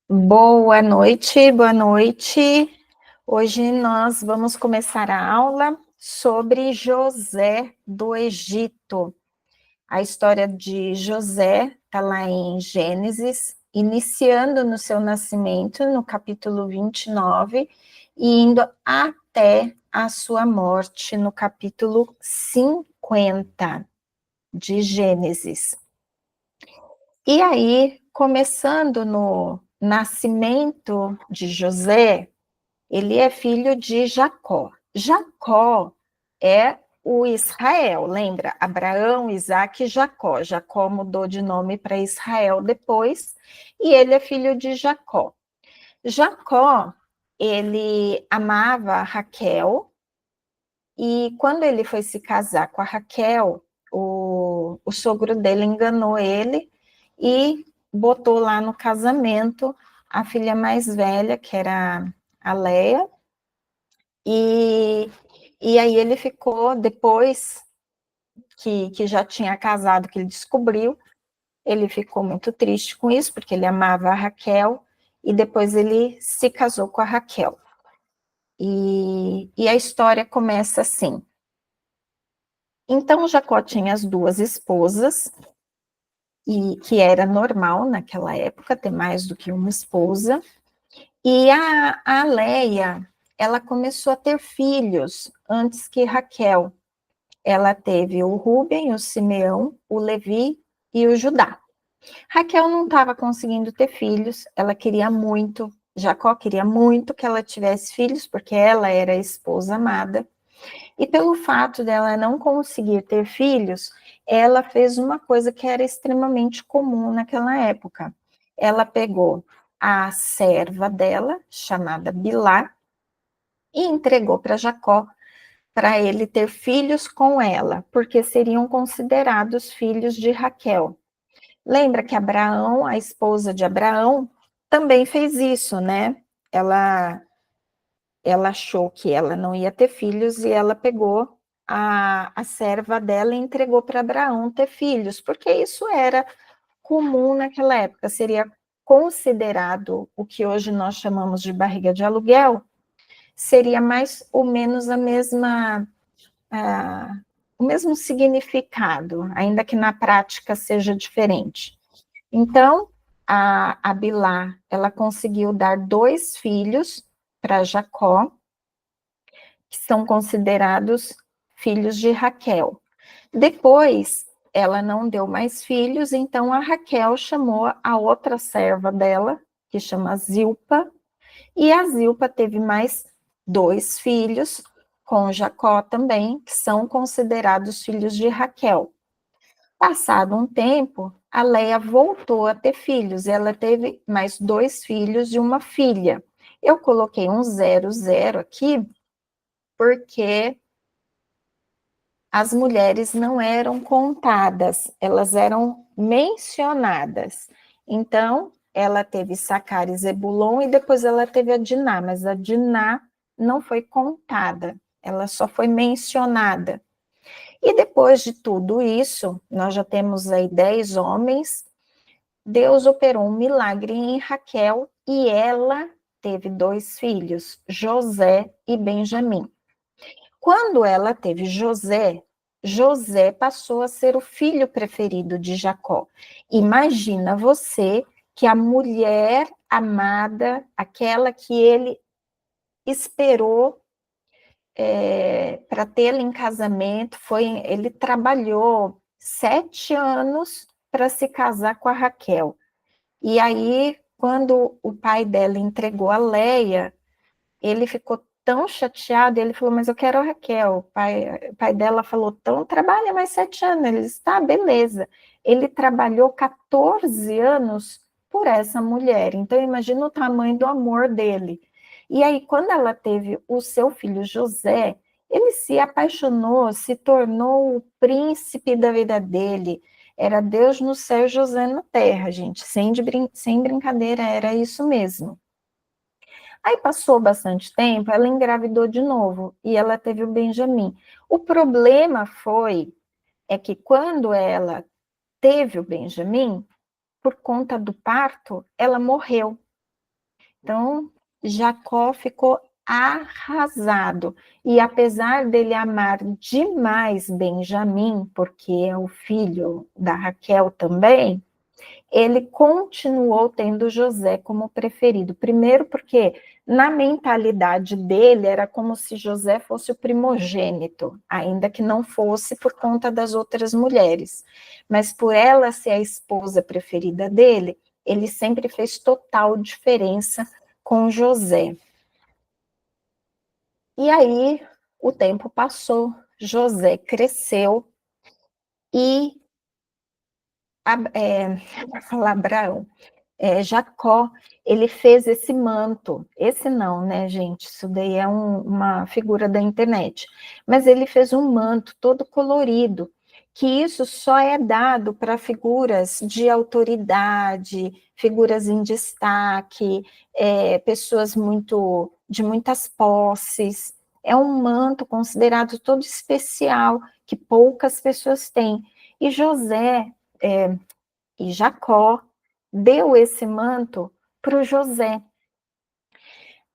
Boa noite, boa noite. Hoje nós vamos começar a aula sobre José do Egito. A história de José está lá em Gênesis, iniciando no seu nascimento, no capítulo 29, e indo até a sua morte, no capítulo 50 de Gênesis. E aí, começando no nascimento de José, ele é filho de Jacó. Jacó é o Israel, lembra? Abraão, Isaac e Jacó. Jacó mudou de nome para Israel depois, e ele é filho de Jacó. Jacó, ele amava Raquel, e quando ele foi se casar com a Raquel, o sogro dele enganou ele e botou lá no casamento a filha mais velha, que era a Leia, e aí ele ficou, depois que já tinha casado, que ele descobriu, ele ficou muito triste com isso, porque ele amava a Raquel, e depois ele se casou com a Raquel. E a história começa assim. Então, Jacó tinha as duas esposas, e que era normal naquela época ter mais do que uma esposa, e a Leia, ela começou a ter filhos antes que Raquel. Ela teve o Rúben, o Simeão, o Levi e o Judá. Raquel não estava conseguindo ter filhos, ela queria muito, Jacó queria muito que ela tivesse filhos, porque ela era a esposa amada. E pelo fato dela não conseguir ter filhos, ela fez uma coisa que era extremamente comum naquela época. Ela pegou a serva dela, chamada Bilá, e entregou para Jacó, para ele ter filhos com ela, porque seriam considerados filhos de Raquel. Lembra que Abraão, a esposa de Abraão, também fez isso, né? Ela achou que ela não ia ter filhos e ela pegou a serva dela e entregou para Abraão ter filhos, porque isso era comum naquela época, seria considerado o que hoje nós chamamos de barriga de aluguel, seria mais ou menos o mesmo significado, ainda que na prática seja diferente. Então, a Bilá, ela conseguiu dar 2 filhos para Jacó, que são considerados filhos de Raquel. Depois, ela não deu mais filhos, então a Raquel chamou a outra serva dela, que chama Zilpa, e a Zilpa teve mais 2 filhos com Jacó também, que são considerados filhos de Raquel. Passado um tempo, a Leia voltou a ter filhos, ela teve mais 2 filhos e uma filha. Eu coloquei um 00 aqui, porque as mulheres não eram contadas, elas eram mencionadas. Então, ela teve Sacar e Zebulon e depois ela teve a Diná, mas a Diná não foi contada, ela só foi mencionada. E depois de tudo isso, nós já temos aí 10 homens, Deus operou um milagre em Raquel e ela teve 2 filhos, José e Benjamim. Quando ela teve José, José passou a ser o filho preferido de Jacó. Imagina você que a mulher amada, aquela que ele esperou para tê-la em casamento, ele trabalhou 7 anos para se casar com a Raquel. E aí, quando o pai dela entregou a Leia, ele ficou tão chateado, ele falou, mas eu quero a Raquel. O pai dela falou, então trabalha mais 7 anos. Ele disse, tá, beleza. Ele trabalhou 14 anos por essa mulher. Então, imagina o tamanho do amor dele. E aí, quando ela teve o seu filho José, ele se apaixonou, se tornou o príncipe da vida dele. Era Deus no céu e José na terra, gente. Sem brincadeira, era isso mesmo. Aí passou bastante tempo, ela engravidou de novo e ela teve o Benjamin. O problema é que quando ela teve o Benjamin, por conta do parto, ela morreu. Então, Jacó ficou arrasado. E apesar dele amar demais Benjamim, porque é o filho da Raquel também, ele continuou tendo José como preferido. Primeiro, porque na mentalidade dele era como se José fosse o primogênito, ainda que não fosse por conta das outras mulheres. Mas por ela ser a esposa preferida dele, ele sempre fez total diferença com José. E aí o tempo passou, José cresceu e falar Abraão, Jacó, ele fez esse manto, esse não, né, gente, isso daí é uma figura da internet, mas ele fez um manto todo colorido, que isso só é dado para figuras de autoridade, figuras em destaque, pessoas de muitas posses, é um manto considerado todo especial, que poucas pessoas têm, e e Jacó deu esse manto para o José.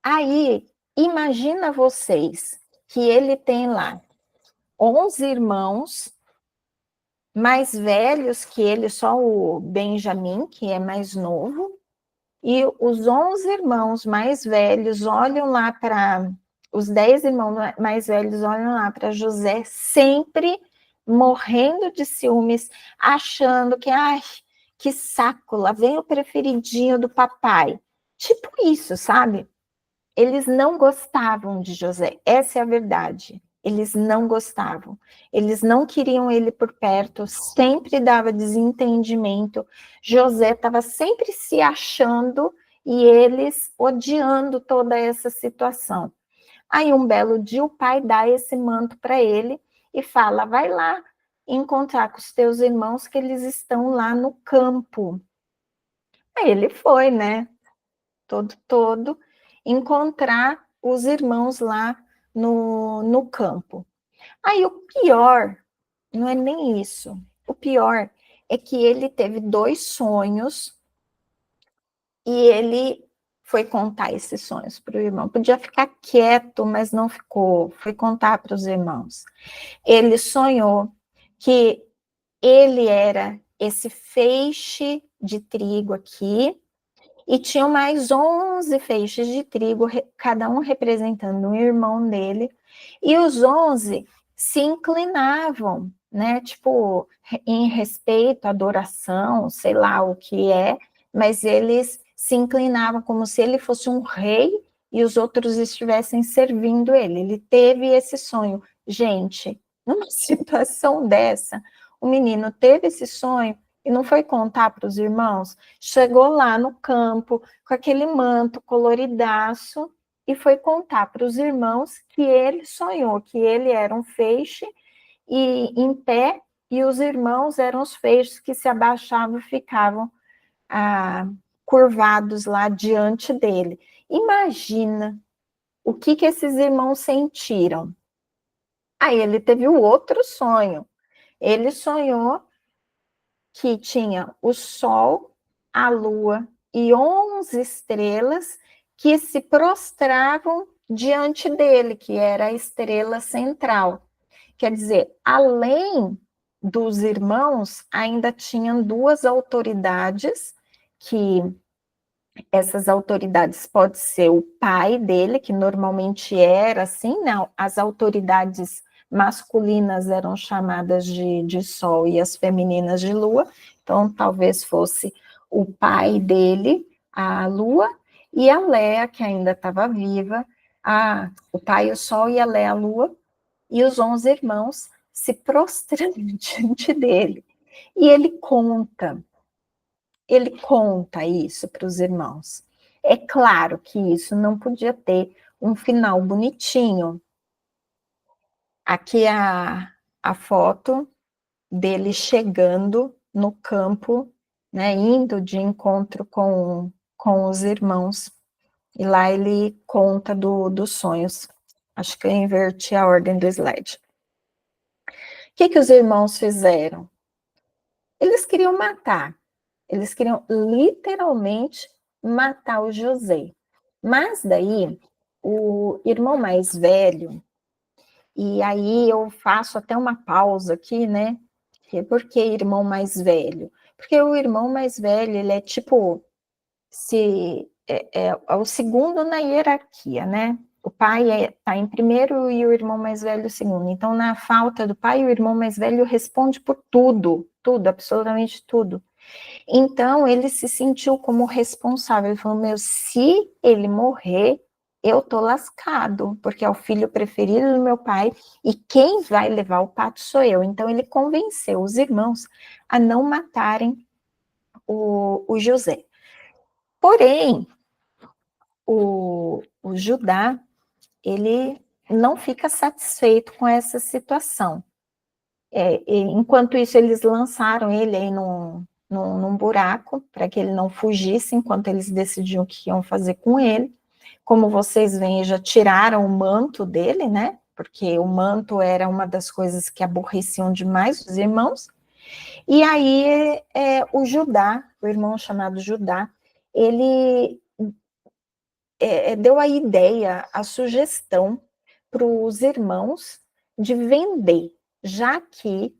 Aí, imagina vocês que ele tem lá 11 irmãos, mais velhos que ele, só o Benjamim, que é mais novo, e os 11 irmãos mais velhos olham lá para... Os 10 irmãos mais velhos olham lá para José, sempre morrendo de ciúmes, achando que, ai, que saco, lá vem o preferidinho do papai. Tipo isso, sabe? Eles não gostavam de José, essa é a verdade. Eles não gostavam, eles não queriam ele por perto, sempre dava desentendimento. José estava sempre se achando e eles odiando toda essa situação. Aí um belo dia o pai dá esse manto para ele e fala: vai lá encontrar com os teus irmãos que eles estão lá no campo. Aí ele foi, né? Todo, encontrar os irmãos lá no campo. Aí o pior não é nem isso. O pior é que ele teve 2 sonhos e ele foi contar esses sonhos para o irmão. Podia ficar quieto, mas não ficou. Foi contar para os irmãos. Ele sonhou que ele era esse feixe de trigo aqui, e tinham mais 11 feixes de trigo, cada um representando um irmão dele, e os 11 se inclinavam, né, tipo, em respeito, adoração, sei lá o que é, mas eles se inclinavam como se ele fosse um rei e os outros estivessem servindo ele. Ele teve esse sonho. Gente, numa situação dessa, o menino teve esse sonho e não foi contar para os irmãos, chegou lá no campo com aquele manto coloridaço e foi contar para os irmãos que ele sonhou, que ele era um feixe e em pé, e os irmãos eram os feixes que se abaixavam e ficavam curvados lá diante dele. Imagina o que esses irmãos sentiram. Aí ele teve o outro sonho. Ele sonhou que tinha o Sol, a Lua e 11 estrelas que se prostravam diante dele, que era a estrela central. Quer dizer, além dos irmãos, ainda tinham 2 autoridades, que essas autoridades pode ser o pai dele, que normalmente era assim, não, as autoridades masculinas eram chamadas de Sol e as femininas de Lua, então talvez fosse o pai dele, a Lua, e a Leia, que ainda estava viva, o pai, o Sol, e a Leia, a Lua, e os 11 irmãos se prostrando diante dele. E ele conta isso para os irmãos. É claro que isso não podia ter um final bonitinho. Aqui a foto dele chegando no campo, né, indo de encontro com os irmãos. E lá ele conta dos sonhos. Acho que eu inverti a ordem do slide. O que os irmãos fizeram? Eles queriam matar. Eles queriam literalmente matar o José. Mas daí, o irmão mais velho, e aí eu faço até uma pausa aqui, né? Por que irmão mais velho? Porque o irmão mais velho, ele é tipo, é o segundo na hierarquia, né? O pai está em primeiro e o irmão mais velho segundo. Então, na falta do pai, o irmão mais velho responde por tudo, tudo, absolutamente tudo. Então, ele se sentiu como responsável. Ele falou: meu, se ele morrer, eu tô lascado, porque é o filho preferido do meu pai e quem vai levar o pato sou eu. Então, ele convenceu os irmãos a não matarem o José. Porém, o Judá, ele não fica satisfeito com essa situação. Enquanto isso, eles lançaram ele aí num buraco, para que ele não fugisse, enquanto eles decidiam o que iam fazer com ele. Como vocês veem, já tiraram o manto dele, né? Porque o manto era uma das coisas que aborreciam demais os irmãos. E aí, o Judá, o irmão chamado Judá, ele deu a ideia, a sugestão para os irmãos de vender, já que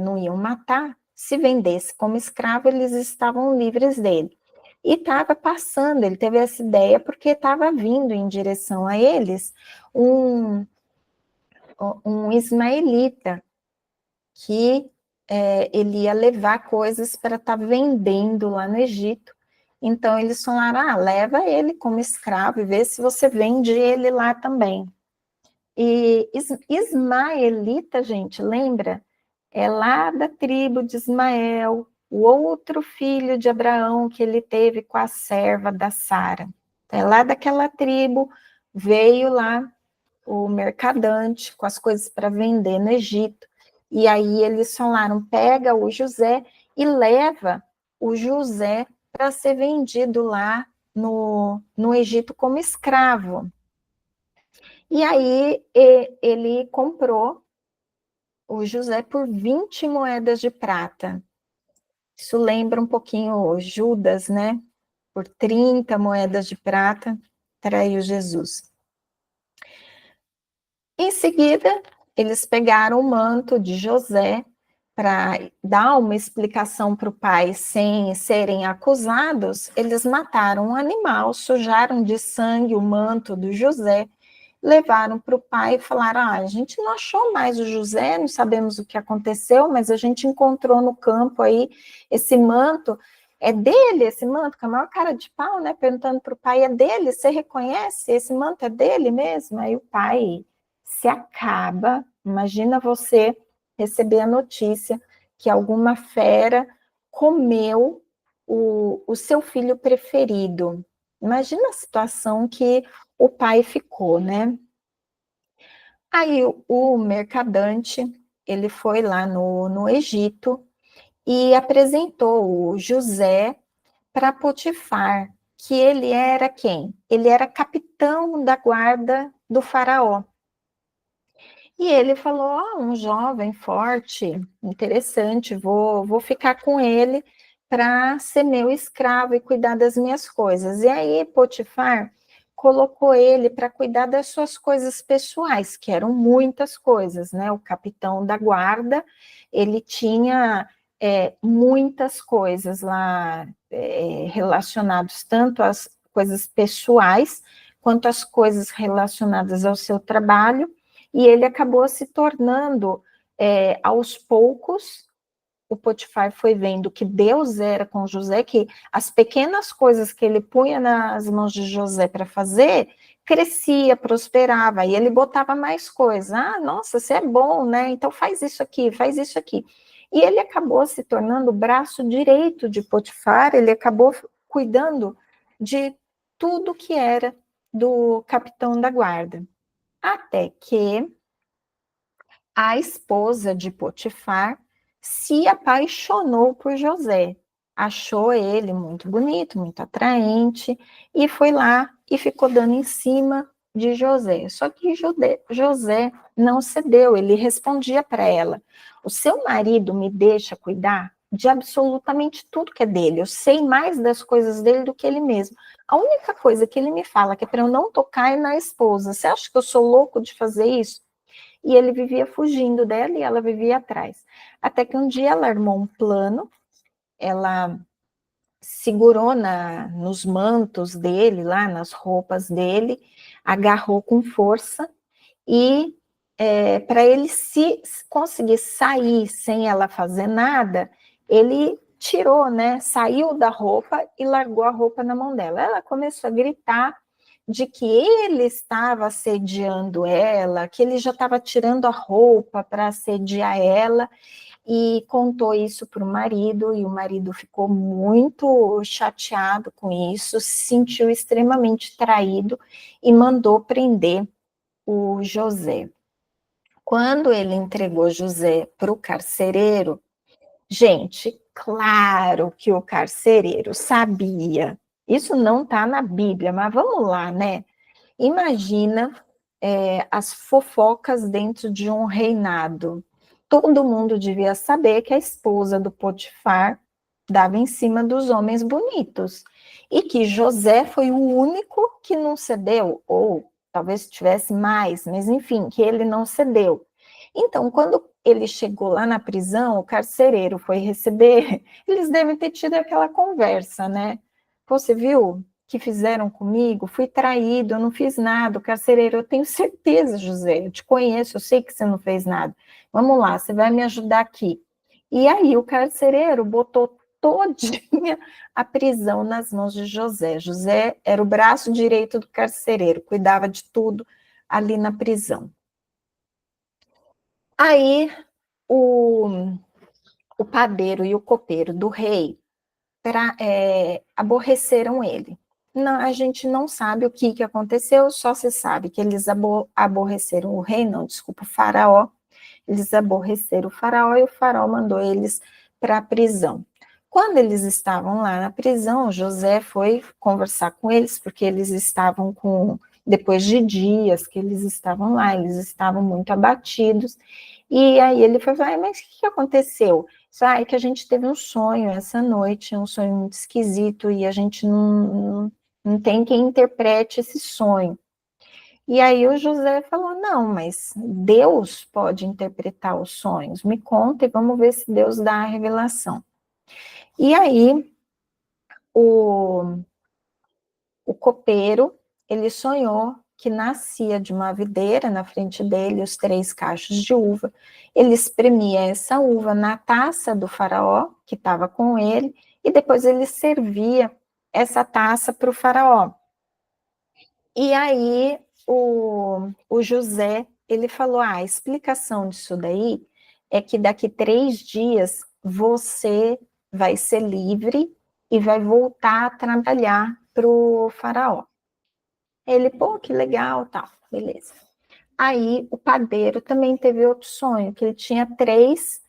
não iam matar, se vendesse como escravo, eles estavam livres dele. E estava passando, ele teve essa ideia porque estava vindo em direção a eles um ismaelita que ele ia levar coisas para estar vendendo lá no Egito. Então eles falaram: leva ele como escravo e vê se você vende ele lá também. E ismaelita, gente, lembra? É lá da tribo de Ismael, o outro filho de Abraão que ele teve com a serva da Sara. É lá daquela tribo, veio lá o mercadante com as coisas para vender no Egito. E aí eles falaram: pega o José e leva o José para ser vendido lá no Egito como escravo. E aí ele comprou o José por 20 moedas de prata. Isso lembra um pouquinho o Judas, né? Por 30 moedas de prata, traiu Jesus. Em seguida, eles pegaram o manto de José para dar uma explicação para o pai sem serem acusados. Eles mataram um animal, sujaram de sangue o manto do José, levaram para o pai e falaram: a gente não achou mais o José, não sabemos o que aconteceu, mas a gente encontrou no campo aí esse manto. É dele esse manto, com a maior cara de pau, né? Perguntando para o pai: é dele? Você reconhece? Esse manto é dele mesmo? Aí o pai se acaba. Imagina você receber a notícia que alguma fera comeu o seu filho preferido. Imagina a situação que o pai ficou, né? Aí o mercadante, ele foi lá no Egito e apresentou o José para Potifar, que ele era quem? Ele era capitão da guarda do faraó. E ele falou: um jovem forte, interessante, vou ficar com ele para ser meu escravo e cuidar das minhas coisas. E aí Potifar colocou ele para cuidar das suas coisas pessoais, que eram muitas coisas, né? O capitão da guarda, ele tinha muitas coisas lá relacionadas tanto às coisas pessoais quanto às coisas relacionadas ao seu trabalho. E ele acabou se tornando, aos poucos, o Potifar foi vendo que Deus era com José, que as pequenas coisas que ele punha nas mãos de José para fazer, crescia, prosperava, e ele botava mais coisas. Nossa, você é bom, né? Então faz isso aqui, faz isso aqui. E ele acabou se tornando o braço direito de Potifar, ele acabou cuidando de tudo que era do capitão da guarda. Até que a esposa de Potifar se apaixonou por José, achou ele muito bonito, muito atraente, e foi lá e ficou dando em cima de José. Só que José não cedeu, ele respondia para ela: o seu marido me deixa cuidar de absolutamente tudo que é dele. Eu sei mais das coisas dele do que ele mesmo. A única coisa que ele me fala que é para eu não tocar é na esposa. Você acha que eu sou louco de fazer isso? E ele vivia fugindo dela e ela vivia atrás. Até que um dia ela armou um plano, ela segurou nos mantos dele, lá nas roupas dele, agarrou com força e para ele se conseguir sair sem ela fazer nada, ele tirou, né? Saiu da roupa e largou a roupa na mão dela. Ela começou a gritar de que ele estava assediando ela, que ele já estava tirando a roupa para assediar ela, e contou isso para o marido, e o marido ficou muito chateado com isso, se sentiu extremamente traído e mandou prender o José. Quando ele entregou José para o carcereiro, gente, claro que o carcereiro sabia. Isso não está na Bíblia, mas vamos lá, né? Imagina as fofocas dentro de um reinado. Todo mundo devia saber que a esposa do Potifar dava em cima dos homens bonitos. E que José foi o único que não cedeu, ou talvez tivesse mais, mas enfim, que ele não cedeu. Então, quando ele chegou lá na prisão, o carcereiro foi receber, eles devem ter tido aquela conversa, né? Você viu que fizeram comigo? Fui traído, eu não fiz nada. O carcereiro, eu tenho certeza, José, eu te conheço, eu sei que você não fez nada. Vamos lá, você vai me ajudar aqui. E aí o carcereiro botou todinha a prisão nas mãos de José. José era o braço direito do carcereiro, cuidava de tudo ali na prisão. Aí o padeiro e o copeiro do rei aborreceram ele. Não, a gente não sabe o que aconteceu, só se sabe que eles aborreceram o rei, não, desculpa, o faraó. Eles aborreceram o faraó e o faraó mandou eles para a prisão. Quando eles estavam lá na prisão, José foi conversar com eles, porque eles estavam depois de dias que eles estavam lá, eles estavam muito abatidos. E aí ele foi falar, mas o que aconteceu? É que a gente teve um sonho essa noite, um sonho muito esquisito, e a gente não tem quem interprete esse sonho. E aí o José falou, não, mas Deus pode interpretar os sonhos, me conta e vamos ver se Deus dá a revelação. E aí o copeiro, ele sonhou que nascia de uma videira na frente dele os 3 cachos de uva. Ele espremia essa uva na taça do faraó, que estava com ele, e depois ele servia essa taça para o faraó. E aí o José, ele falou, a explicação disso daí é que daqui 3 dias você vai ser livre e vai voltar a trabalhar para o faraó. Ele, pô, que legal, tal, beleza. Aí o padeiro também teve outro sonho, que ele tinha 3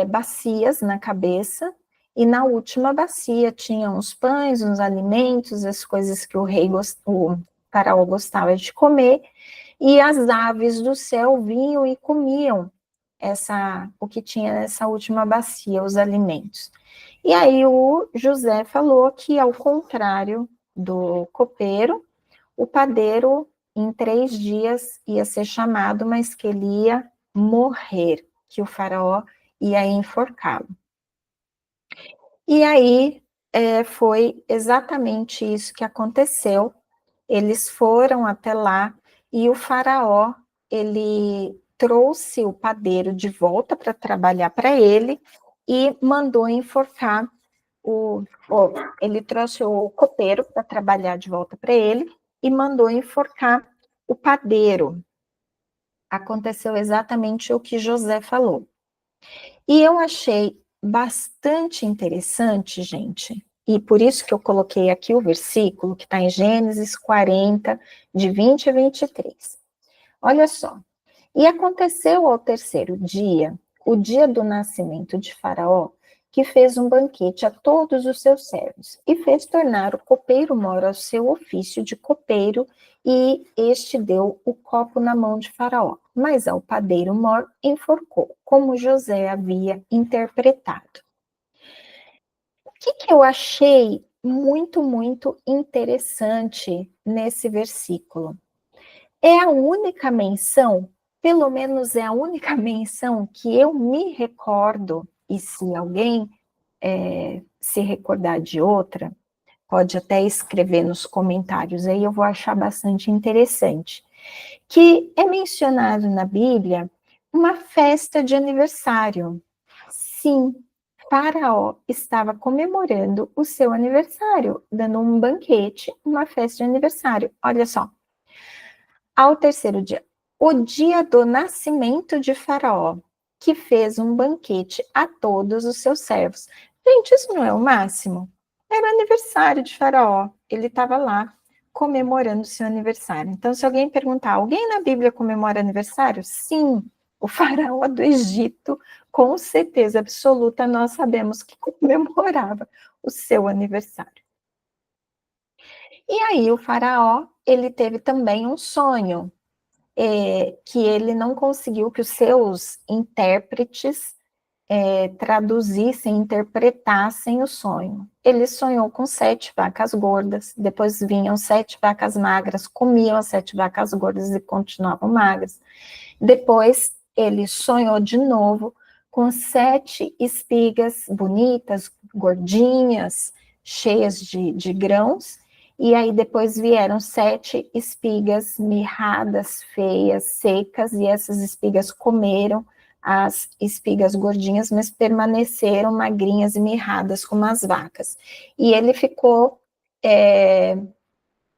bacias na cabeça, e na última bacia tinha uns pães, uns alimentos, as coisas que o faraó gostava de comer, e as aves do céu vinham e comiam o que tinha nessa última bacia, os alimentos. E aí o José falou que, ao contrário do copeiro, o padeiro, em 3 dias, ia ser chamado, mas que ele ia morrer, que o faraó ia enforcá-lo. E aí foi exatamente isso que aconteceu. Eles foram até lá e o faraó, ele trouxe o padeiro de volta para trabalhar para ele e mandou enforcar ele trouxe o copeiro para trabalhar de volta para ele e mandou enforcar o padeiro. Aconteceu exatamente o que José falou. E eu achei bastante interessante, gente, e por isso que eu coloquei aqui o versículo que está em Gênesis 40, de 20 a 23. Olha só. E aconteceu ao 3º dia, o dia do nascimento de Faraó, que fez um banquete a todos os seus servos, e fez tornar o copeiro-mor ao seu ofício de copeiro, e este deu o copo na mão de Faraó, mas ao padeiro-mor enforcou, como José havia interpretado. que eu achei muito, muito interessante nesse versículo? É a única menção, pelo menos é a única menção que eu me recordo, e se alguém se recordar de outra, pode até escrever nos comentários, aí eu vou achar bastante interessante, que é mencionado na Bíblia uma festa de aniversário. Sim, Faraó estava comemorando o seu aniversário, dando um banquete, uma festa de aniversário. Olha só, ao terceiro dia, o dia do nascimento de Faraó, que fez um banquete a todos os seus servos. Gente, isso não é o máximo? Era o aniversário de Faraó. Ele estava lá comemorando o seu aniversário. Então, se alguém perguntar, alguém na Bíblia comemora aniversário? Sim, o Faraó do Egito, com certeza absoluta, nós sabemos que comemorava o seu aniversário. E aí, o Faraó, ele teve também um sonho, que ele não conseguiu que os seus intérpretes traduzissem, interpretassem o sonho. Ele sonhou com 7 vacas gordas, depois vinham 7 vacas magras, comiam as 7 vacas gordas e continuavam magras. Depois ele sonhou de novo com 7 espigas bonitas, gordinhas, cheias de grãos, e aí depois vieram 7 espigas mirradas, feias, secas, e essas espigas comeram as espigas gordinhas, mas permaneceram magrinhas e mirradas como as vacas. E ele ficou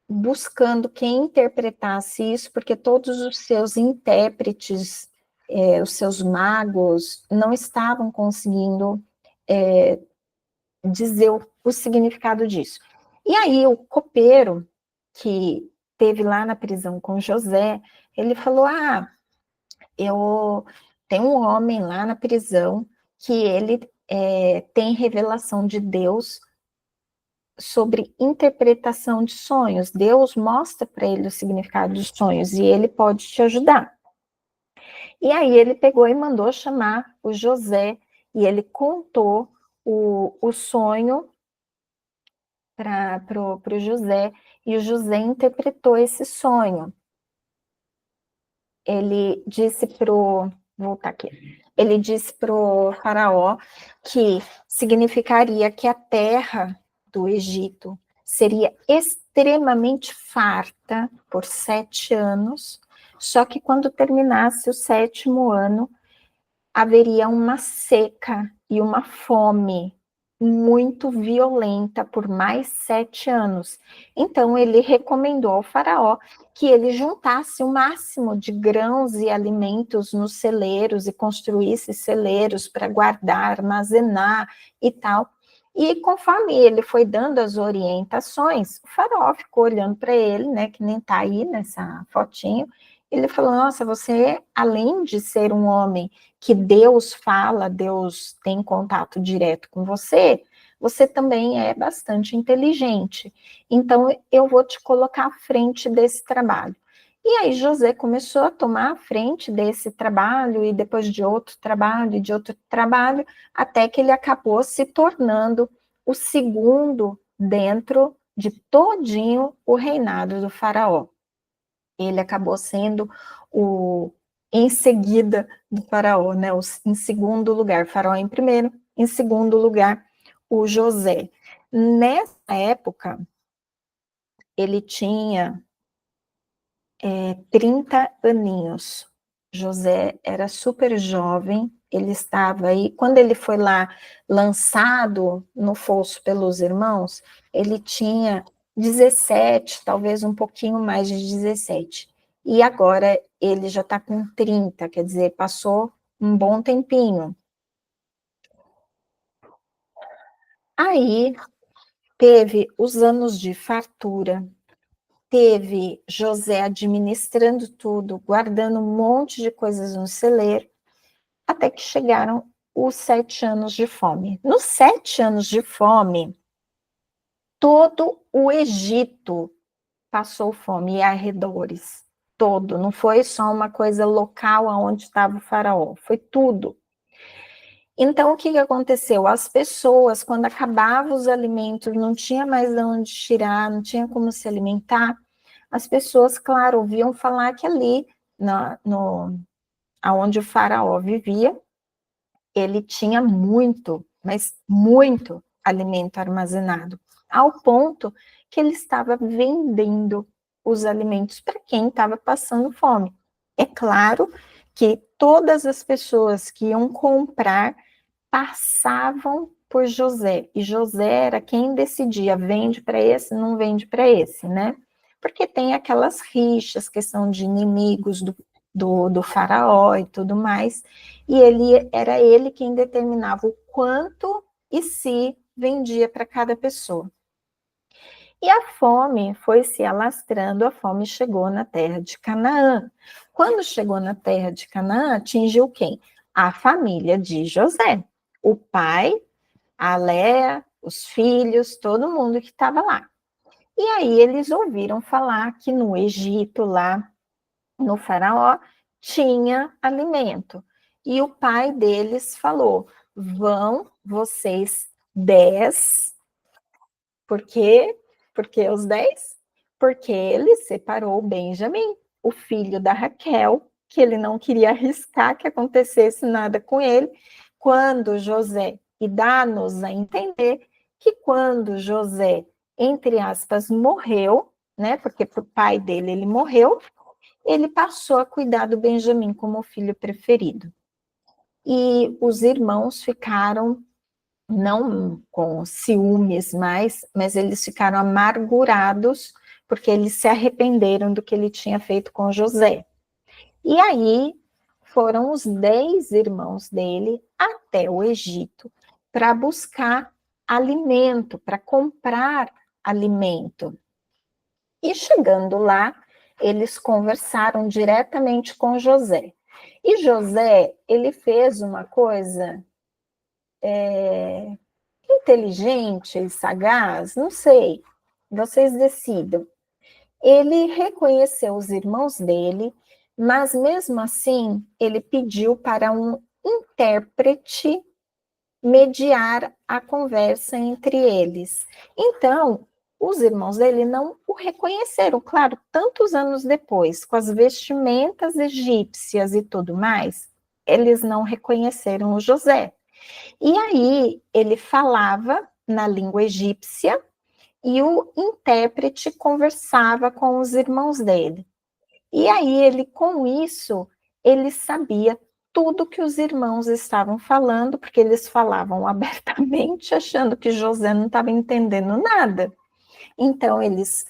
buscando quem interpretasse isso, porque todos os seus intérpretes, os seus magos, não estavam conseguindo dizer o significado disso. E aí o copeiro, que teve lá na prisão com José, ele falou, eu tenho um homem lá na prisão que ele tem revelação de Deus sobre interpretação de sonhos. Deus mostra para ele o significado dos sonhos e ele pode te ajudar. E aí ele pegou e mandou chamar o José e ele contou o sonho para o José e o José interpretou esse sonho. Ele disse voltar aqui. Ele disse para o faraó que significaria que a terra do Egito seria extremamente farta por 7 anos, só que quando terminasse o 7º ano, haveria uma seca e uma fome muito violenta por mais 7 anos. Então, ele recomendou ao faraó que ele juntasse o máximo de grãos e alimentos nos celeiros e construísse celeiros para guardar, armazenar e tal. E conforme ele foi dando as orientações, o faraó ficou olhando para ele, né, que nem está aí nessa fotinho, ele falou, nossa, você, além de ser um homem que Deus fala, Deus tem contato direto com você, você também é bastante inteligente. Então, eu vou te colocar à frente desse trabalho. E aí, José começou a tomar a frente desse trabalho, e depois de outro trabalho, e de outro trabalho, até que ele acabou se tornando o segundo dentro de todinho o reinado do faraó. Ele acabou sendo em seguida do faraó, né? Em segundo lugar, faraó em primeiro, em segundo lugar, o José. Nessa época, ele tinha 30 aninhos. José era super jovem, ele estava aí, quando ele foi lá lançado no fosso pelos irmãos, ele tinha 17, talvez um pouquinho mais de 17. E agora ele já está com 30, quer dizer, passou um bom tempinho. Aí teve os anos de fartura, teve José administrando tudo, guardando um monte de coisas no celeiro, até que chegaram os 7 anos de fome. Nos 7 anos de fome, todo o Egito passou fome e arredores. Todo, não foi só uma coisa local onde estava o faraó, foi tudo. Então, o que que aconteceu? As pessoas, quando acabavam os alimentos, não tinha mais de onde tirar, não tinha como se alimentar, as pessoas, claro, ouviam falar que ali, aonde o faraó vivia, ele tinha muito, mas muito alimento armazenado, ao ponto que ele estava vendendo os alimentos para quem estava passando fome. É claro que todas as pessoas que iam comprar passavam por José, e José era quem decidia, vende para esse, não vende para esse, né? Porque tem aquelas rixas, questão de inimigos do faraó e tudo mais, e era ele quem determinava o quanto e se vendia para cada pessoa. E a fome foi se alastrando, a fome chegou na terra de Canaã. Quando chegou na terra de Canaã, atingiu quem? A família de José. O pai, a Léa, os filhos, todo mundo que estava lá. E aí eles ouviram falar que no Egito, lá no Faraó, tinha alimento. E o pai deles falou: vão vocês 10. Por quê? Porque os 10? Porque ele separou Benjamim, o filho da Raquel, que ele não queria arriscar que acontecesse nada com ele, quando José, e dá-nos a entender que quando José, entre aspas, morreu, né, porque o pai dele ele morreu, ele passou a cuidar do Benjamim como filho preferido. E os irmãos ficaram não com ciúmes mais, mas eles ficaram amargurados porque eles se arrependeram do que ele tinha feito com José. E aí foram os 10 irmãos dele até o Egito para buscar alimento, para comprar alimento. E chegando lá, eles conversaram diretamente com José. E José, ele fez uma coisa inteligente e sagaz, não sei, vocês decidam. Ele reconheceu os irmãos dele, mas mesmo assim, ele pediu para um intérprete mediar a conversa entre eles. Então, os irmãos dele não o reconheceram, claro, tantos anos depois, com as vestimentas egípcias e tudo mais, eles não reconheceram o José. E aí ele falava na língua egípcia e o intérprete conversava com os irmãos dele. E aí ele, com isso, ele sabia tudo que os irmãos estavam falando, porque eles falavam abertamente, achando que José não estava entendendo nada. Então, eles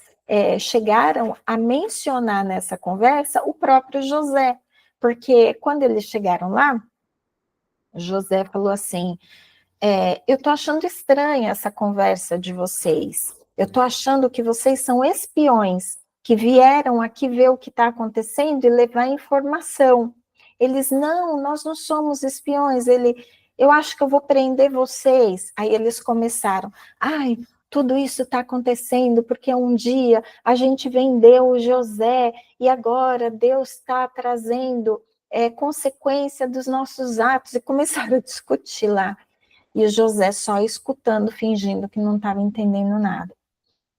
chegaram a mencionar nessa conversa o próprio José, porque quando eles chegaram lá, José falou assim: eu estou achando estranha essa conversa de vocês. Eu estou achando que vocês são espiões que vieram aqui ver o que está acontecendo e levar informação. Eles, não, nós não somos espiões. Eu acho que eu vou prender vocês. Aí eles começaram, ai, tudo isso está acontecendo porque um dia a gente vendeu o José e agora Deus está trazendo consequência dos nossos atos. E começaram a discutir lá. E o José só escutando, fingindo que não estava entendendo nada.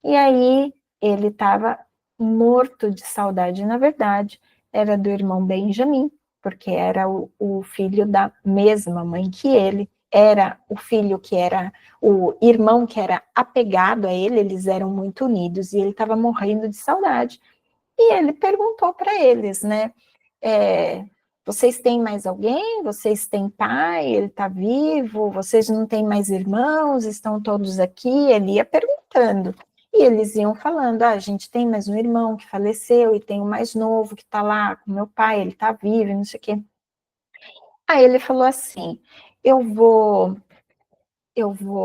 E aí ele estava morto de saudade. Na verdade, era do irmão Benjamim, porque era o filho da mesma mãe que ele, era o filho que era, o irmão que era apegado a ele, eles eram muito unidos, e ele estava morrendo de saudade. E ele perguntou para eles, né? Vocês têm mais alguém? Vocês têm pai? Ele está vivo? Vocês não têm mais irmãos? Estão todos aqui? Ele ia perguntando. E eles iam falando, a gente tem mais um irmão que faleceu e tem o mais novo que está lá com meu pai, ele está vivo, não sei o quê. Aí ele falou assim, eu vou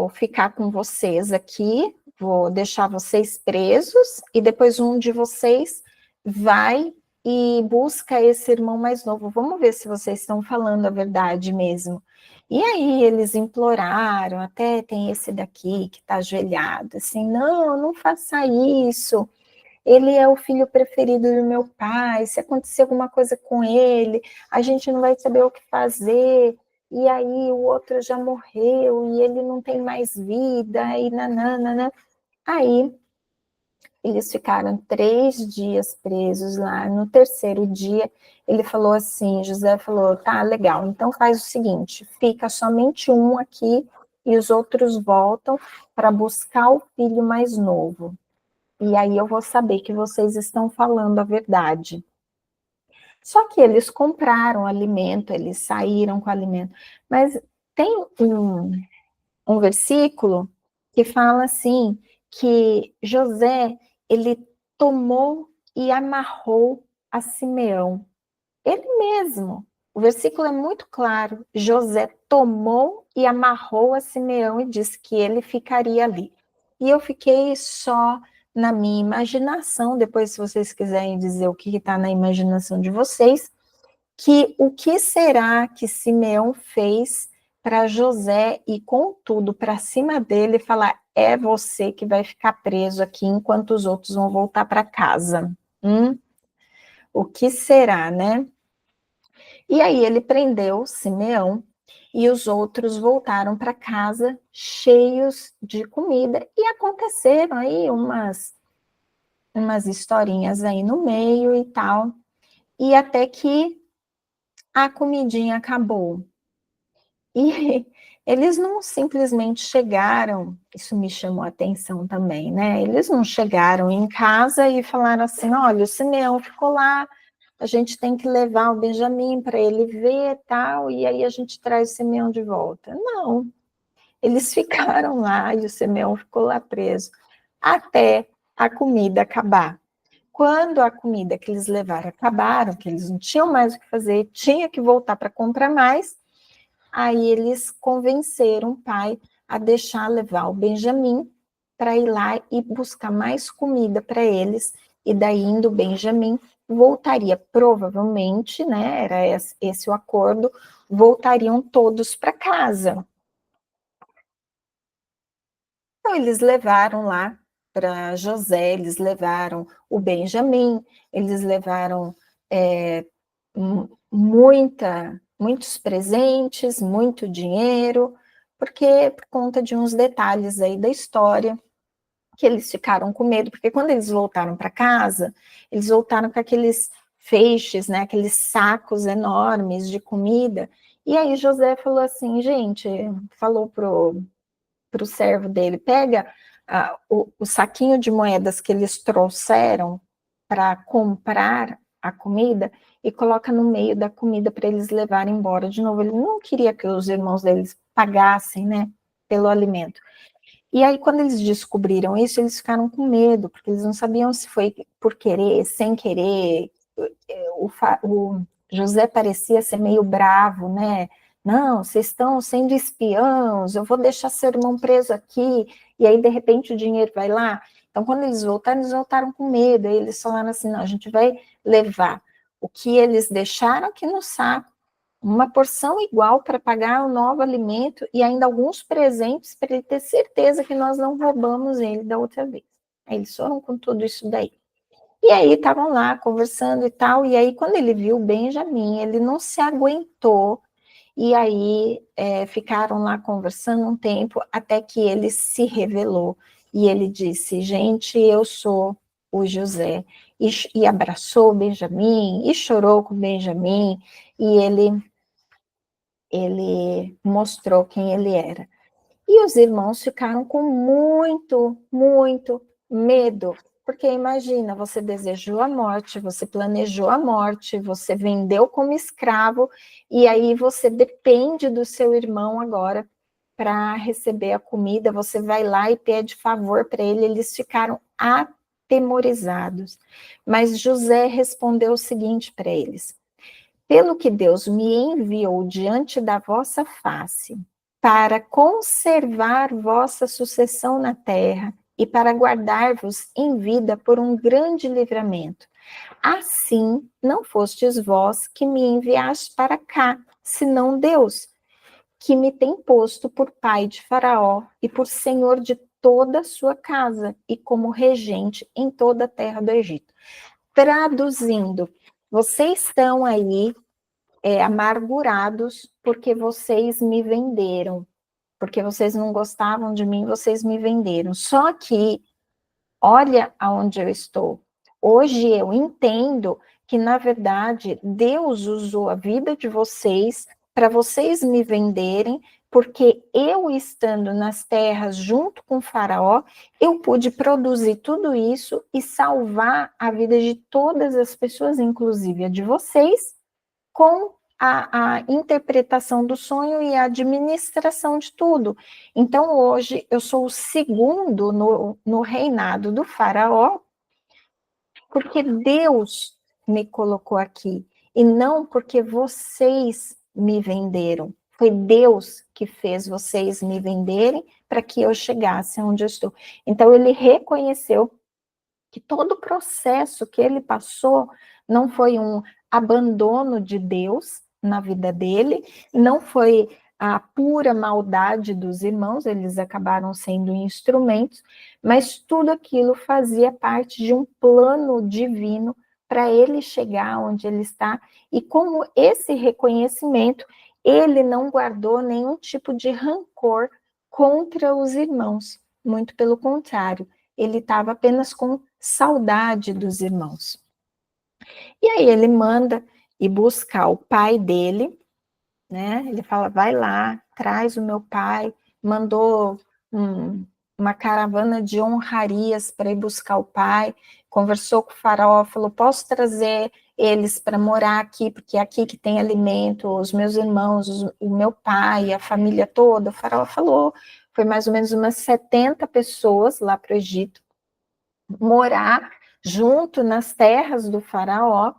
ficar com vocês aqui, vou deixar vocês presos, e depois um de vocês vai e busca esse irmão mais novo. Vamos ver se vocês estão falando a verdade mesmo. E aí eles imploraram, até tem esse daqui que está ajoelhado, assim, não, não faça isso. Ele é o filho preferido do meu pai, se acontecer alguma coisa com ele, a gente não vai saber o que fazer. e aí o outro já morreu, e ele não tem mais vida, e nananana. Aí eles ficaram 3 dias presos lá. No terceiro dia, ele falou assim, José falou, tá, legal, então faz o seguinte, fica somente um aqui e os outros voltam para buscar o filho mais novo. E aí eu vou saber que vocês estão falando a verdade. Só que eles compraram alimento, eles saíram com alimento. Mas tem um versículo que fala assim, que José, ele tomou e amarrou a Simeão. Ele mesmo. O versículo é muito claro. José tomou e amarrou a Simeão e disse que ele ficaria ali. E eu fiquei só na minha imaginação, depois se vocês quiserem dizer o que está na imaginação de vocês, que o que será que Simeão fez para José ir com tudo para cima dele e falar, é você que vai ficar preso aqui enquanto os outros vão voltar para casa. O que será, né? E aí ele prendeu Simeão e os outros voltaram para casa cheios de comida e aconteceram aí umas historinhas aí no meio e tal, e até que a comidinha acabou. E eles não simplesmente chegaram, isso me chamou a atenção também, né? Eles não chegaram em casa e falaram assim: olha, o Simeão ficou lá, a gente tem que levar o Benjamim para ele ver tal, e aí a gente traz o Simeão de volta. Não, eles ficaram lá e o Simeão ficou lá preso até a comida acabar. Quando a comida que eles levaram acabaram, que eles não tinham mais o que fazer, tinha que voltar para comprar mais, aí eles convenceram o pai a deixar levar o Benjamim para ir lá e buscar mais comida para eles, e daí indo o Benjamim voltaria, provavelmente, né, era esse o acordo, voltariam todos para casa. Então eles levaram lá para José, eles levaram o Benjamim, eles levaram muitos presentes, muito dinheiro, porque por conta de uns detalhes aí da história, que eles ficaram com medo, porque quando eles voltaram para casa, eles voltaram com aqueles feixes, né, aqueles sacos enormes de comida, e aí José falou assim, gente, falou pro servo dele, pega o saquinho de moedas que eles trouxeram para comprar a comida e coloca no meio da comida para eles levarem embora de novo. Ele não queria que os irmãos deles pagassem, né, pelo alimento. E aí, quando eles descobriram isso, eles ficaram com medo, porque eles não sabiam se foi por querer, sem querer. O José parecia ser meio bravo, né? Não, vocês estão sendo espiãos, eu vou deixar seu irmão preso aqui, e aí, de repente, o dinheiro vai lá. Então, quando eles voltaram com medo, aí eles falaram assim, não, a gente vai levar o que eles deixaram aqui no saco, uma porção igual para pagar o novo alimento e ainda alguns presentes para ele ter certeza que nós não roubamos ele da outra vez. Aí eles foram com tudo isso daí. E aí estavam lá conversando e tal, e aí quando ele viu o Benjamim, ele não se aguentou, e aí ficaram lá conversando um tempo, até que ele se revelou, e ele disse, gente, eu sou o José, e abraçou o Benjamim, e chorou com o Benjamim, e ele mostrou quem ele era. E os irmãos ficaram com muito medo, porque imagina, você desejou a morte, você planejou a morte, você vendeu como escravo, e aí você depende do seu irmão agora para receber a comida, você vai lá e pede favor para ele, eles ficaram atemorizados. Mas José respondeu o seguinte para eles: pelo que Deus me enviou diante da vossa face, para conservar vossa sucessão na terra e para guardar-vos em vida por um grande livramento. Assim, não fostes vós que me enviaste para cá, senão Deus, que me tem posto por pai de Faraó e por senhor de toda a sua casa e como regente em toda a terra do Egito. Traduzindo, vocês estão aí amargurados porque vocês me venderam, porque vocês não gostavam de mim, vocês me venderam. Só que, olha aonde eu estou. Hoje eu entendo que, na verdade, Deus usou a vida de vocês para vocês me venderem, porque eu estando nas terras junto com o Faraó, eu pude produzir tudo isso e salvar a vida de todas as pessoas, inclusive a de vocês, com a interpretação do sonho e a administração de tudo. Então, hoje, eu sou o segundo no reinado do Faraó, porque Deus me colocou aqui, e não porque vocês me venderam. Foi Deus que fez vocês me venderem para que eu chegasse onde eu estou. Então, ele reconheceu que todo o processo que ele passou não foi um abandono de Deus na vida dele, não foi a pura maldade dos irmãos, eles acabaram sendo instrumentos, mas tudo aquilo fazia parte de um plano divino para ele chegar onde ele está, e com esse reconhecimento, ele não guardou nenhum tipo de rancor contra os irmãos, muito pelo contrário, ele estava apenas com saudade dos irmãos. E aí ele manda ir buscar o pai dele, né? Ele fala, vai lá, traz o meu pai, mandou uma caravana de honrarias para ir buscar o pai, conversou com o faraó, falou, posso trazer eles para morar aqui, porque é aqui que tem alimento, os meus irmãos, o meu pai, a família toda. O faraó falou, foi mais ou menos umas 70 pessoas lá para o Egito, morar junto nas terras do faraó,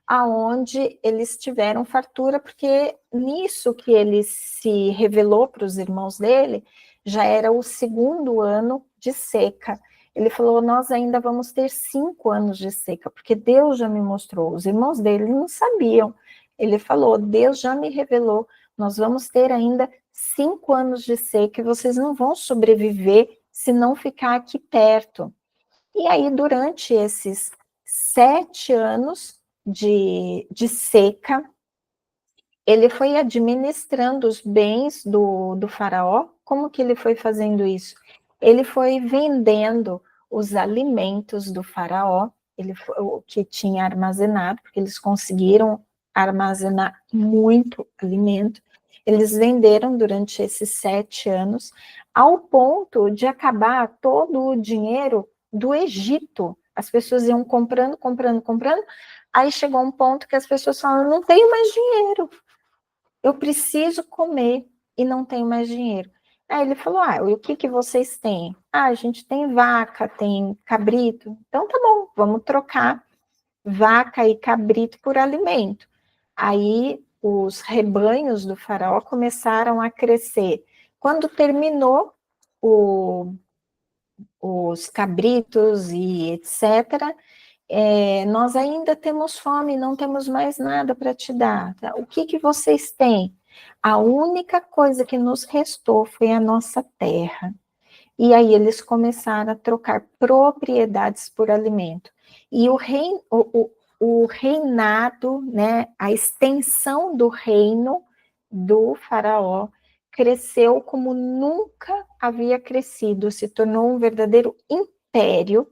aonde eles tiveram fartura, porque nisso que ele se revelou para os irmãos dele, já era o segundo ano de seca. Ele falou, nós ainda vamos ter 5 anos de seca, porque Deus já me mostrou. Os irmãos dele não sabiam. Ele falou, Deus já me revelou, nós vamos ter ainda 5 anos de seca, e vocês não vão sobreviver se não ficar aqui perto. E aí, durante esses 7 anos de seca, ele foi administrando os bens do faraó. Como que ele foi fazendo isso? Ele foi vendendo os alimentos do faraó, o que tinha armazenado, porque eles conseguiram armazenar muito alimento. Eles venderam durante esses 7 anos, ao ponto de acabar todo o dinheiro do Egito. As pessoas iam comprando, comprando, comprando. Aí chegou um ponto que as pessoas falaram, não tenho mais dinheiro. Eu preciso comer e não tenho mais dinheiro. Aí ele falou, e o que vocês têm? A gente tem vaca, tem cabrito. Então tá bom, vamos trocar vaca e cabrito por alimento. Aí os rebanhos do faraó começaram a crescer. Quando terminou os cabritos e etc., nós ainda temos fome, não temos mais nada para te dar. O que vocês têm? A única coisa que nos restou foi a nossa terra. E aí eles começaram a trocar propriedades por alimento. E o reinado, né, a extensão do reino do faraó cresceu como nunca havia crescido, se tornou um verdadeiro império,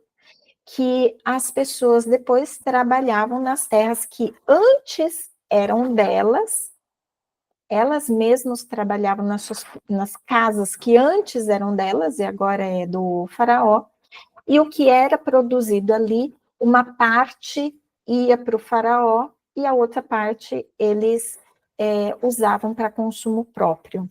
que as pessoas depois trabalhavam nas terras que antes eram delas, elas mesmas trabalhavam nas casas que antes eram delas e agora é do faraó, e o que era produzido ali, uma parte ia para o faraó e a outra parte eles usavam para consumo próprio.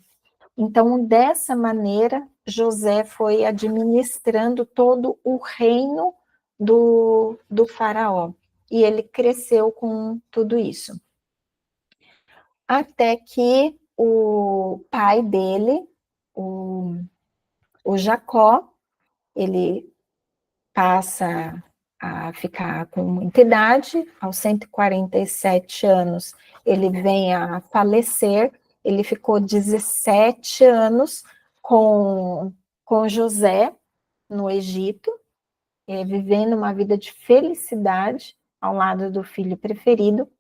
Então, dessa maneira, José foi administrando todo o reino do faraó. E ele cresceu com tudo isso. Até que o pai dele, o Jacó, ele passa a ficar com muita idade, aos 147 anos, ele vem a falecer. Ele ficou 17 anos com José no Egito, vivendo uma vida de felicidade ao lado do filho preferido.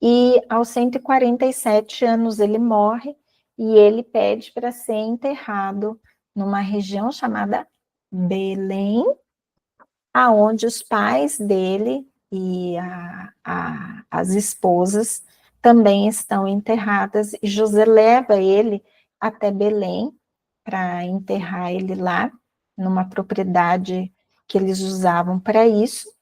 e aos 147 anos ele morre, e ele pede para ser enterrado numa região chamada Belém, aonde os pais dele e as esposas também estão enterradas, e José leva ele até Belém para enterrar ele lá, numa propriedade que eles usavam para isso.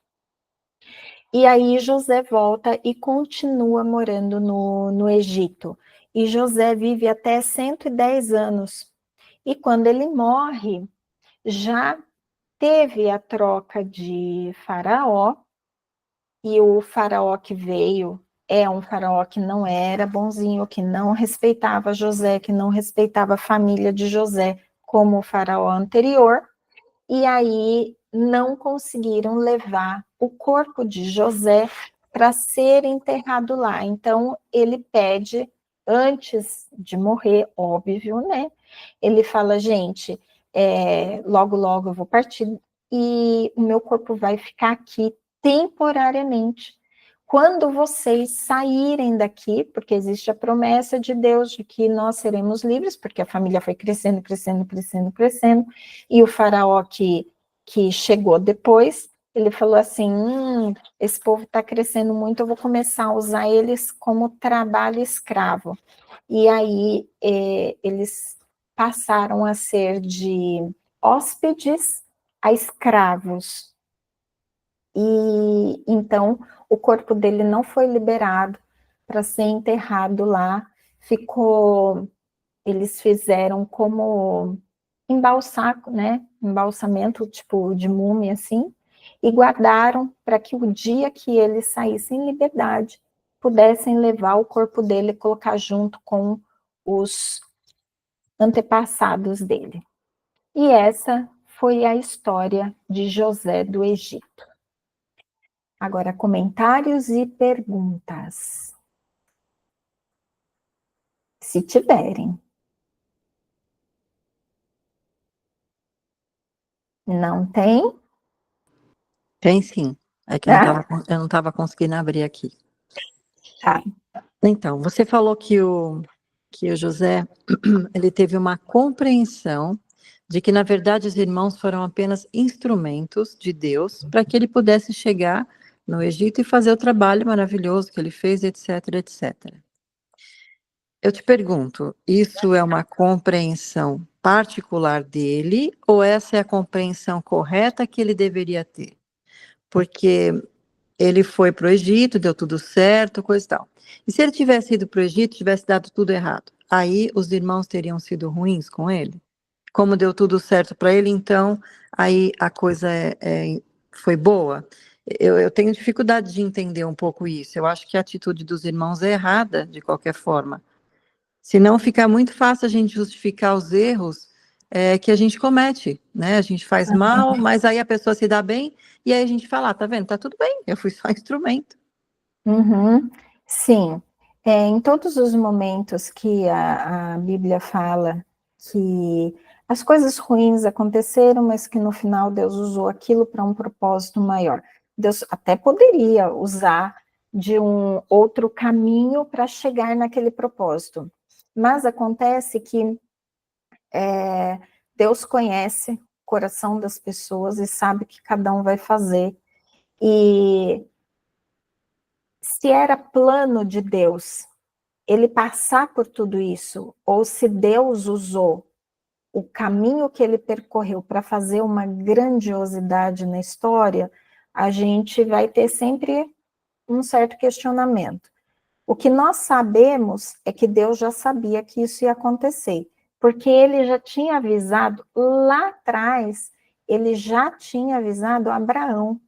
E aí José volta e continua morando no Egito. E José vive até 110 anos. E quando ele morre, já teve a troca de faraó, e o faraó que veio é um faraó que não era bonzinho, que não respeitava José, que não respeitava a família de José, como o faraó anterior, e aí não conseguiram levar o corpo de José para ser enterrado lá. Então ele pede, antes de morrer, óbvio, né? Ele fala, gente, logo, logo eu vou partir e o meu corpo vai ficar aqui temporariamente. Quando vocês saírem daqui, porque existe a promessa de Deus de que nós seremos livres, porque a família foi crescendo, crescendo, crescendo, crescendo, e o faraó que chegou depois, ele falou assim, esse povo está crescendo muito, eu vou começar a usar eles como trabalho escravo. E aí eles passaram a ser de hóspedes a escravos. E então o corpo dele não foi liberado para ser enterrado lá, ficou, eles fizeram como né, embalsamento tipo de múmia assim, e guardaram para que o dia que ele saísse em liberdade, pudessem levar o corpo dele e colocar junto com os antepassados dele. E essa foi a história de José do Egito. Agora, comentários e perguntas, se tiverem. Não tem? Tem sim. É que eu não estava conseguindo abrir aqui. Tá. Então, você falou que o José ele teve uma compreensão de que, na verdade, os irmãos foram apenas instrumentos de Deus para que ele pudesse chegar no Egito e fazer o trabalho maravilhoso que ele fez, etc, etc. Eu te pergunto, isso é uma compreensão particular dele ou essa é a compreensão correta que ele deveria ter? Porque ele foi para o Egito, deu tudo certo, coisa e tal. E se ele tivesse ido para o Egito, tivesse dado tudo errado, aí os irmãos teriam sido ruins com ele? Como deu tudo certo para ele, então aí a coisa foi boa? Eu tenho dificuldade de entender um pouco isso. Eu acho que a atitude dos irmãos é errada, de qualquer forma. Senão fica muito fácil a gente justificar os erros que a gente comete, né? A gente faz mal, mas aí a pessoa se dá bem, e aí a gente fala, tá vendo? Tá tudo bem, eu fui só instrumento. Uhum. Sim. Em todos os momentos que a Bíblia fala que as coisas ruins aconteceram, mas que no final Deus usou aquilo para um propósito maior. Deus até poderia usar de um outro caminho para chegar naquele propósito. Mas acontece que Deus conhece o coração das pessoas e sabe o que cada um vai fazer. E se era plano de Deus ele passar por tudo isso, ou se Deus usou o caminho que ele percorreu para fazer uma grandiosidade na história, a gente vai ter sempre um certo questionamento. O que nós sabemos é que Deus já sabia que isso ia acontecer, porque ele já tinha avisado lá atrás, ele já tinha avisado Abraão.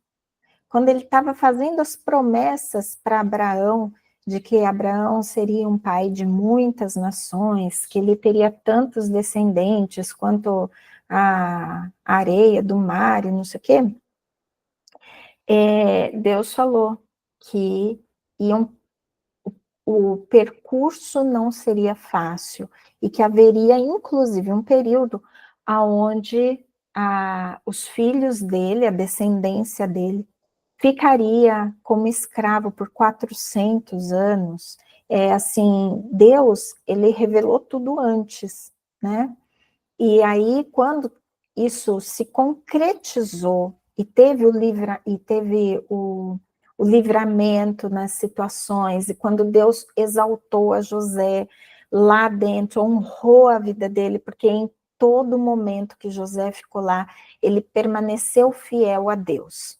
Quando ele estava fazendo as promessas para Abraão, de que Abraão seria um pai de muitas nações, que ele teria tantos descendentes quanto a areia do mar e não sei o quê, Deus falou que o percurso não seria fácil e que haveria, inclusive, um período onde os filhos dele, a descendência dele, ficaria como escravo por 400 anos. Assim, Deus, ele revelou tudo antes, né? E aí, quando isso se concretizou e teve o livramento nas situações, e quando Deus exaltou a José lá dentro, honrou a vida dele, porque em todo momento que José ficou lá, ele permaneceu fiel a Deus.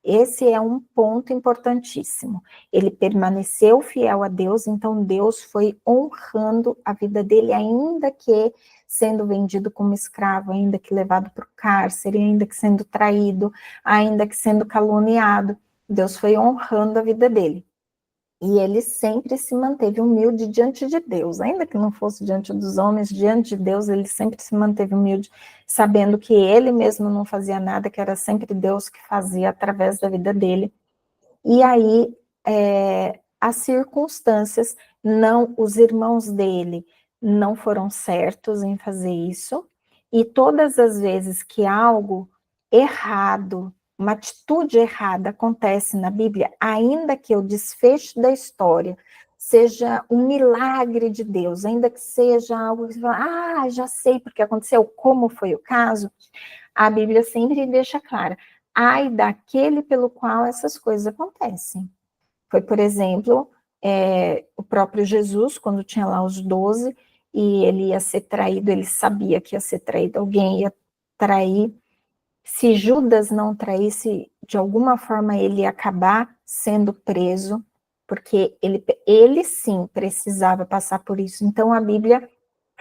Esse é um ponto importantíssimo. Ele permaneceu fiel a Deus, então Deus foi honrando a vida dele, ainda que sendo vendido como escravo, ainda que levado para o cárcere, ainda que sendo traído, ainda que sendo caluniado. Deus foi honrando a vida dele. E ele sempre se manteve humilde diante de Deus, ainda que não fosse diante dos homens, diante de Deus, ele sempre se manteve humilde, sabendo que ele mesmo não fazia nada, que era sempre Deus que fazia através da vida dele. E aí, as circunstâncias, não, os irmãos dele não foram certos em fazer isso, e todas as vezes que algo errado, uma atitude errada acontece na Bíblia, ainda que o desfecho da história seja um milagre de Deus, ainda que seja algo que você fala, já sei porque aconteceu, como foi o caso, a Bíblia sempre deixa clara, ai daquele pelo qual essas coisas acontecem. Foi, por exemplo, o próprio Jesus, quando tinha lá os 12, e ele ia ser traído, ele sabia que ia ser traído, alguém ia trair. Se Judas não traísse, de alguma forma ele ia acabar sendo preso, porque ele sim precisava passar por isso. Então a Bíblia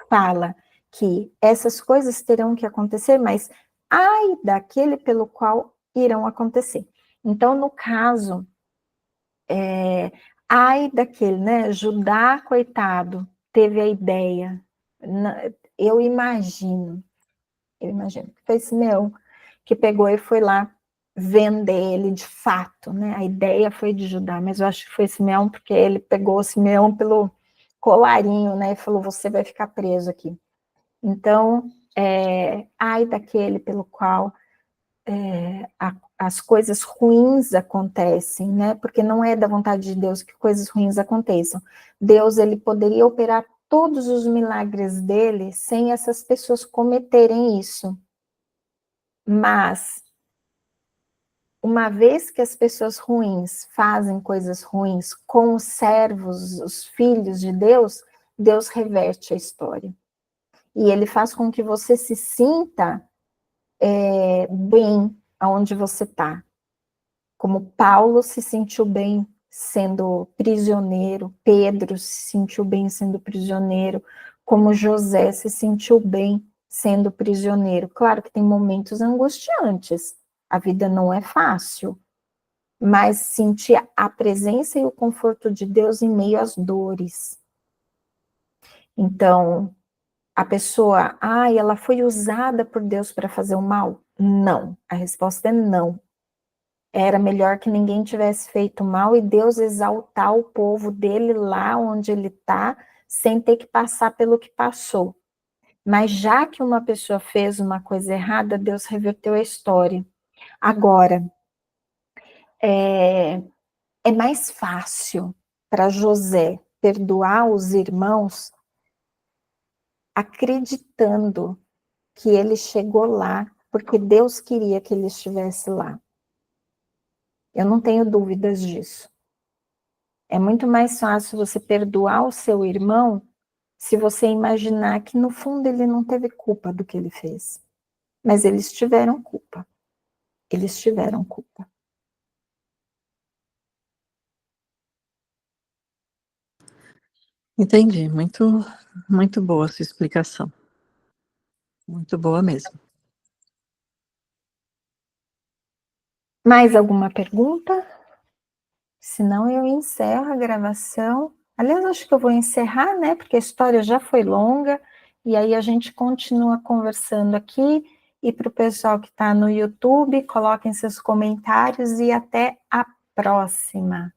fala que essas coisas terão que acontecer, mas ai daquele pelo qual irão acontecer. Então, no caso, ai daquele, né? Judá, coitado, teve a ideia. Eu imagino que foi Simeão que pegou e foi lá vender ele de fato, né? A ideia foi de Judá, mas eu acho que foi Simeão porque ele pegou Simeão pelo colarinho, né? E falou: você vai ficar preso aqui. Então, ai daquele pelo qual as coisas ruins acontecem, né? Porque não é da vontade de Deus que coisas ruins aconteçam. Deus, ele poderia operar todos os milagres dele sem essas pessoas cometerem isso. Mas, uma vez que as pessoas ruins fazem coisas ruins com os servos, os filhos de Deus, Deus reverte a história. E ele faz com que você se sinta bem aonde você está. Como Paulo se sentiu bem sendo prisioneiro, Pedro se sentiu bem sendo prisioneiro, como José se sentiu bem sendo prisioneiro. Claro que tem momentos angustiantes, a vida não é fácil, mas sentir a presença e o conforto de Deus em meio às dores. Então, a pessoa, ela foi usada por Deus para fazer o mal? Não, a resposta é não. Era melhor que ninguém tivesse feito mal e Deus exaltar o povo dele lá onde ele está, sem ter que passar pelo que passou. Mas já que uma pessoa fez uma coisa errada, Deus reverteu a história. Agora, é mais fácil para José perdoar os irmãos acreditando que ele chegou lá porque Deus queria que ele estivesse lá. Eu não tenho dúvidas disso. É muito mais fácil você perdoar o seu irmão se você imaginar que no fundo ele não teve culpa do que ele fez. Mas eles tiveram culpa. Eles tiveram culpa. Entendi, muito boa a sua explicação. Muito boa mesmo. Mais alguma pergunta? Senão eu encerro a gravação. Aliás, acho que eu vou encerrar, né? Porque a história já foi longa. E aí a gente continua conversando aqui. E para o pessoal que está no YouTube, coloquem seus comentários e até a próxima.